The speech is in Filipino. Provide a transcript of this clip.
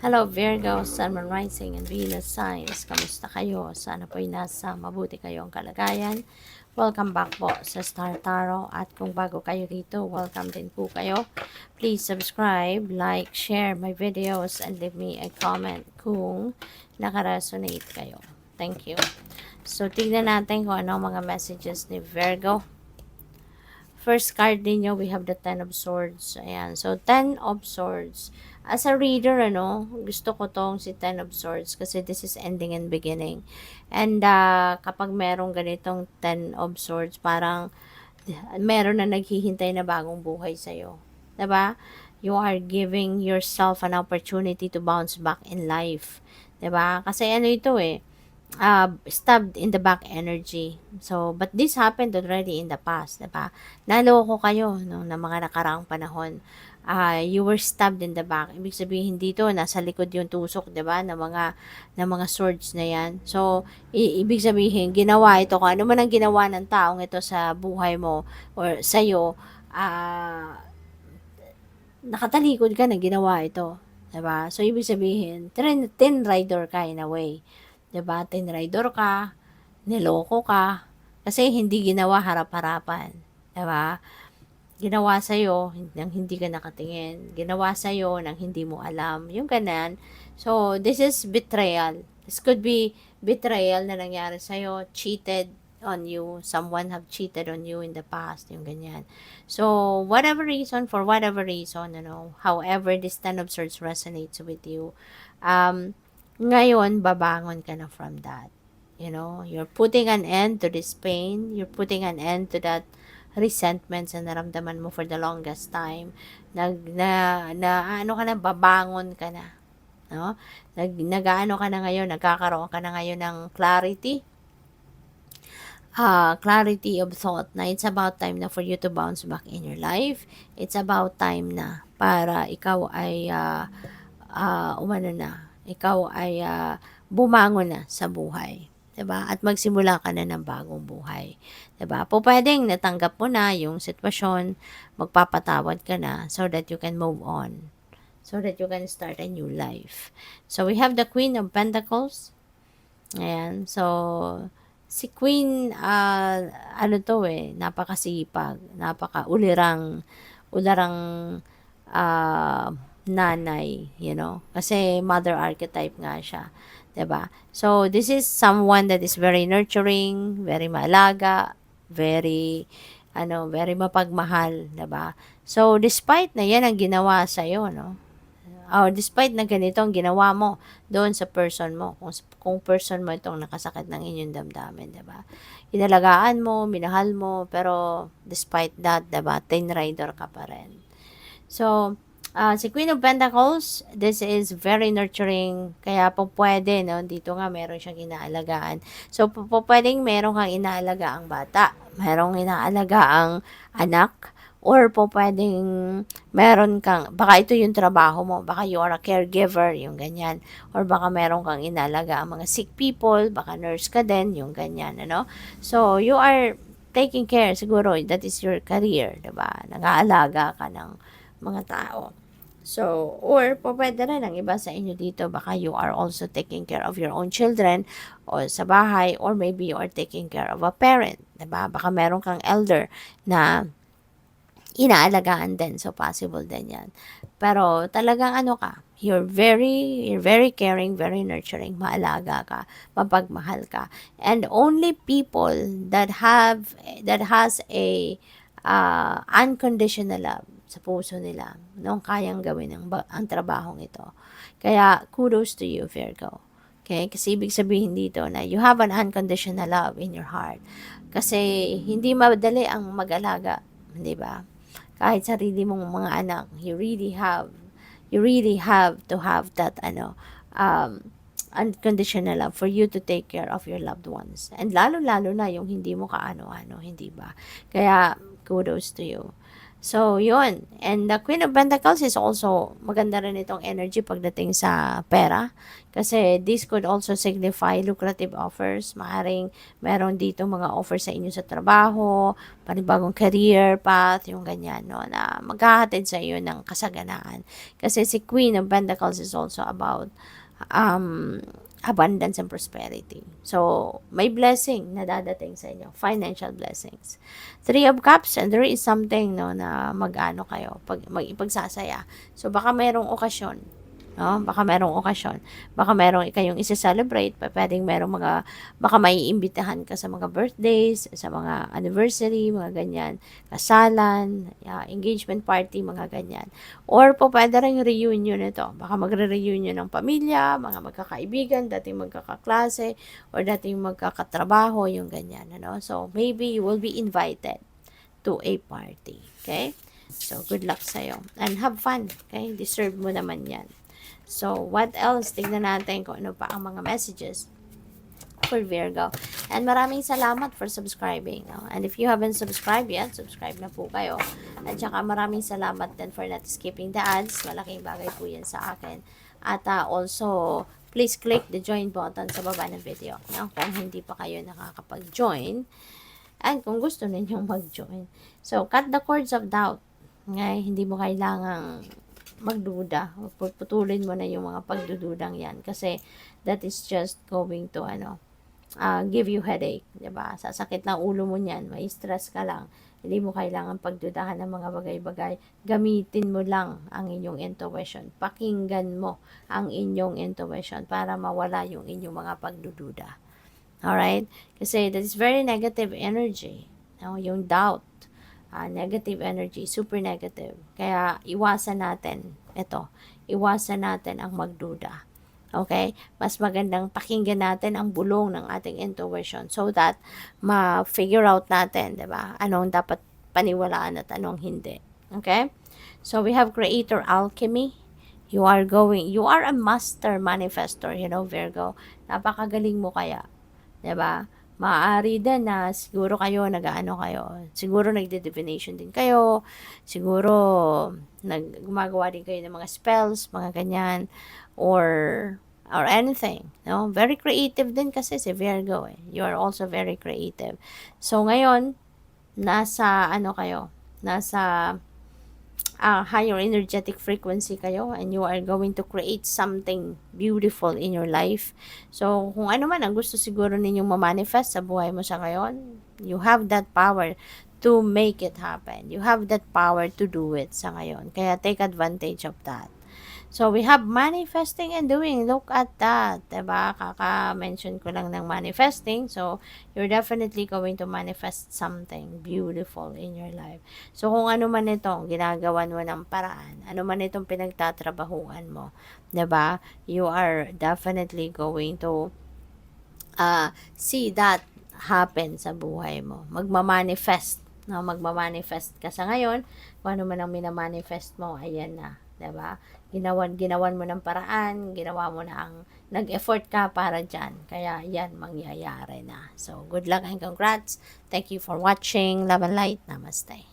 Hello Virgo, Sun, Moon, Rising, and Venus signs. Kamusta kayo? Sana po'y nasa mabuti kayong kalagayan. Welcome back po sa Star Tarot. At kung bago kayo dito, welcome din po kayo. Please subscribe, like, share my videos, and leave me a comment kung nakaresonate kayo. Thank you. So, tignan natin kung ano mga messages ni Virgo. First card ninyo, we have the Ten of Swords. Ayan. So, Ten of Swords. As a reader, gusto ko tong si Ten of Swords kasi this is ending and beginning. And kapag merong ganitong Ten of Swords, parang meron na naghihintay na bagong buhay sa'yo. 'Di ba? You are giving yourself an opportunity to bounce back in life. 'Di ba? Kasi ano ito stabbed in the back energy. So, but this happened already in the past, 'di ba? Naloko kayo no na mga nakaraang panahon. You were stabbed in the back. Ibig sabihin dito nasa likod yung tusok, 'di ba? Ng mga swords na 'yan. So, ibig sabihin ginawa ito kung ano man ang ginawa ng taong ito sa buhay mo or sa iyo, nakatalikod ka na ginawa ito, 'di ba? So, ibig sabihin, tin rider ka in a way. 'Di ba? Tin rider ka, niloko ka, kasi hindi ginawa harap-harapan, 'di ba? Ginawa sa'yo nang hindi ka nakatingin. Ginawa sa'yo nang hindi mo alam. Yung ganun. So, this is betrayal. This could be betrayal na nangyari sa'yo, cheated on you, someone have cheated on you in the past, yung ganyan. So, whatever reason, for whatever reason, however this Ten of Swords resonates with you, ngayon, babangon ka na from that. You're putting an end to this pain, you're putting an end to that resentments na naramdaman mo for the longest time. Ano ka na, babangon ka na. No? Nag-ano ka na ngayon, nagkakaroon ka na ngayon ng clarity. Clarity of thought na it's about time na for you to bounce back in your life. It's about time na para ikaw ay umano na, ikaw ay bumangon na sa buhay. 'Di ba? At magsimula ka na ng bagong buhay. 'Di ba? Pwedeng natanggap mo na yung sitwasyon, magpapatawad ka na so that you can move on. So that you can start a new life. So we have the Queen of Pentacles. Ayan. So si Queen, napakasipag, ularang nanay, kasi mother archetype nga siya, 'di ba? So this is someone that is very nurturing, very maalaga, very mapagmahal, 'di ba? So despite na 'yan ang ginawa sa iyo, or despite na ganito ang ginawa mo doon sa person mo, kung person mo itong nakasakit ng inyong damdamin, 'di ba? Inalagaan mo, minahal mo, pero despite that, 'di ba, tin rider ka pa rin. So, si Queen of Pentacles, this is very nurturing, kaya po pwede, no? Dito nga meron siyang inaalagaan. So, pwedeng meron kang inaalagaang bata, merong inaalagaang anak, or pwedeng meron kang, baka ito yung trabaho mo, baka you are a caregiver, yung ganyan, or baka meron kang inalaga ang mga sick people, baka nurse ka din, yung ganyan, So, you are taking care, siguro, that is your career, diba? Nag-aalaga ka ng mga tao. So, or pwede rin ang iba sa inyo dito, baka you are also taking care of your own children o sa bahay, or maybe you are taking care of a parent, diba? Baka meron kang elder na inaalagaan din. So, possible din yan. Pero, talagang you're very caring, very nurturing, maalaga ka, mapagmahal ka. And only people that has a unconditional love sa puso nila, kayang gawin ang trabahong ito. Kaya, kudos to you, Virgo. Okay? Kasi ibig sabihin dito na you have an unconditional love in your heart. Kasi, hindi madali ang mag-alaga, di ba? Kahit sarili mong mga anak, you really have to have that unconditional love for you to take care of your loved ones. And lalo-lalo na yung hindi mo kaano-ano, hindi ba? Kaya kudos to you. So, yun. And the Queen of Pentacles is also, maganda rin itong energy pagdating sa pera. Kasi this could also signify lucrative offers. Maaring meron dito mga offers sa inyo sa trabaho, panibagong career path, yung ganyan, no, na maghahatid sa iyo ng kasaganaan. Kasi si Queen of Pentacles is also about um, abundance and prosperity. So, may blessing na dadating sa inyo. Financial blessings. Three of Cups, and there is something, no, na mag-ano kayo, ipagsasaya. So, baka mayroong okasyon. No? Baka merong okasyon. Baka merong kayong isa-celebrate. Pwedeng merong baka may imbitahan ka sa mga birthdays, sa mga anniversary, mga ganyan. Kasalan, engagement party, mga ganyan. Or po pwede rin reunion ito. Baka magre-reunion ng pamilya, mga magkakaibigan, dating magkakaklase, or dating magkakatrabaho, yung ganyan. Ano? So, maybe you will be invited to a party. Okay? So, good luck sa'yo. And have fun. Okay? Deserve mo naman yan. So, what else? Tignan natin kung ano pa ang mga messages for Virgo. And maraming salamat for subscribing. No? And if you haven't subscribed yet, subscribe na po kayo. At saka maraming salamat din for not skipping the ads. Malaking bagay po yan sa akin. At also, please click the join button sa baba ng video. No? Kung hindi pa kayo nakakapag-join. And kung gusto ninyong mag-join. So, cut the cords of doubt. Okay? Hindi mo kailangang magduda. Putulin mo na yung mga pagdududang yan. Kasi that is just going to give you headache. Diba? Sasakit ng ulo mo niyan. May stress ka lang. Hindi mo kailangan pagdudahan ng mga bagay-bagay. Gamitin mo lang ang inyong intuition. Pakinggan mo ang inyong intuition para mawala yung inyong mga pagdududa. Alright? Kasi that is very negative energy. No? Yung doubt. Negative energy, super negative. Kaya iwasan natin ito. Iwasan natin ang magduda. Okay? Mas magandang pakinggan natin ang bulong ng ating intuition so that ma-figure out natin, 'di ba? Anong dapat paniwalaan at anong hindi. Okay? So we have creator alchemy. You are a master manifestor, Virgo. Napakagaling mo kaya. 'Di ba? Maaari din na siguro kayo siguro nagde-divination din kayo, siguro gumagawa din kayo ng mga spells, mga ganyan, or anything, no? Very creative din kasi si Virgo eh. You are also very creative. So ngayon, nasa higher energetic frequency kayo, and you are going to create something beautiful in your life. So, kung ano man ang gusto siguro ninyong ma-manifest sa buhay mo sa ngayon, you have that power to make it happen. You have that power to do it sa ngayon. Kaya take advantage of that. So, we have manifesting and doing. Look at that. Diba? Kaka-mention ko lang ng manifesting. So, you're definitely going to manifest something beautiful in your life. So, kung ano man itong ginagawan mo ng paraan, ano man itong pinagtatrabahuan mo, diba? You are definitely going to see that happen sa buhay mo. Magmamanifest. No, magmamanifest ka sa ngayon. Kung ano man ang minamanifest mo, ayan na. Diba? Ginawan mo ng paraan, ginawa mo na nag-effort ka para dyan. Kaya yan, mangyayari na. So, good luck and congrats. Thank you for watching. Love and light. Namaste.